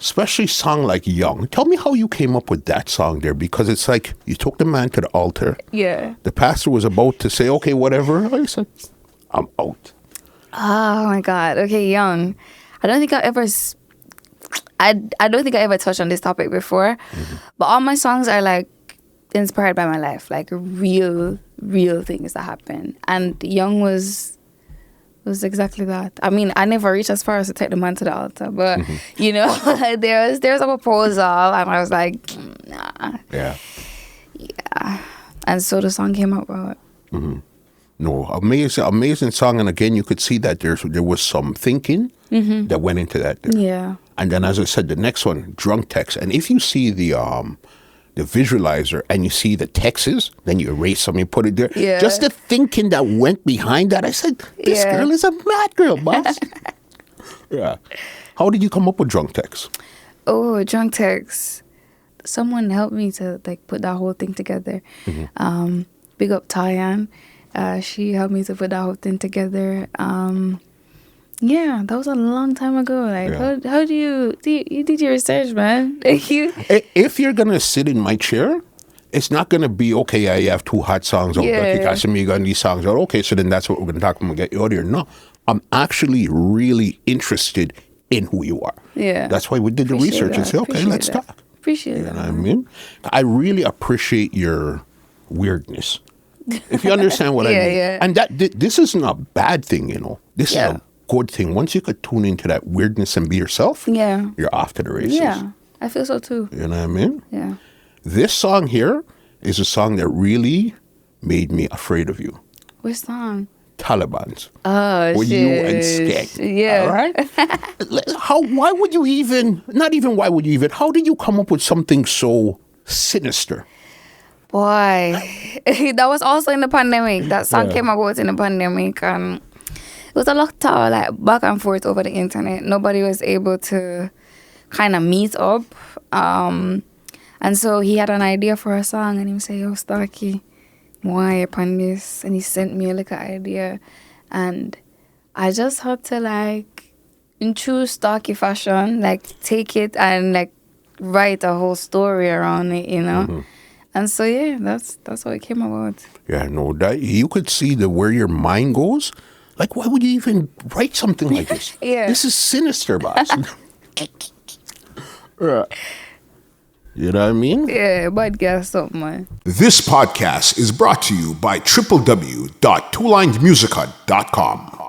especially song like Young. Tell me how you came up with that song there, because it's like you took the man to the altar. Yeah. The pastor was about to say, okay, whatever. I said, I'm out. Oh my God. Okay, Young. I don't think I don't think I ever touched on this topic before, but all my songs are like inspired by my life, like real things that happen. And Young was exactly that. I mean, I never reached as far as to take the man to the altar, but you know, there was a proposal, and I was like, nah. Yeah. And so the song came about. No, amazing song. And again, you could see that there was some thinking that went into that. There. Yeah. And then, as I said, the next one, Drunk Text. And if you see the visualizer and you see the texts, then you erase them, you put it there. Yeah. Just the thinking that went behind that. I said, this girl is a mad girl, boss. Yeah. How did you come up with Drunk Text? Oh, Drunk Text. Someone helped me to like put that whole thing together. Big up Tyann. She helped me to put that whole thing together. Yeah, that was a long time ago. Like, how do you did your research, man? If you're gonna sit in my chair, it's not gonna be okay. Yeah, you have two hot songs out. Like, and these songs out. Okay, so then that's what we're gonna talk about. Get you out here. No, I'm actually really interested in who you are. Yeah, that's why we did the research and say, okay, let's talk. Appreciate it. You know what I mean? I really appreciate your weirdness. If you understand what I mean. Yeah. And this isn't a bad thing, you know. This is a good thing. Once you could tune into that weirdness and be yourself, you're off to the races. Yeah, I feel so too. You know what I mean? Yeah. This song here is a song that really made me afraid of you. Which song? Talibhan's. Oh, with shit. you and Skeng. Yeah. All right? Why would you even, not even why would you even, how did you come up with something so sinister? Boy, that was also in the pandemic. That song came about in the pandemic. It was a lot of like back and forth over the internet. Nobody was able to kind of meet up. And so he had an idea for a song, and he said, yo, Starky, why upon this? And he sent me a little idea. And I just had to like, in true Starky fashion, like take it and like write a whole story around it, you know? And so, yeah, that's how it came about. Yeah, no, that you could see where your mind goes. Like, why would you even write something like this? This is sinister, boss. You know what I mean? Yeah, but guess something, man. This podcast is brought to you by www.twolinedmusica.com.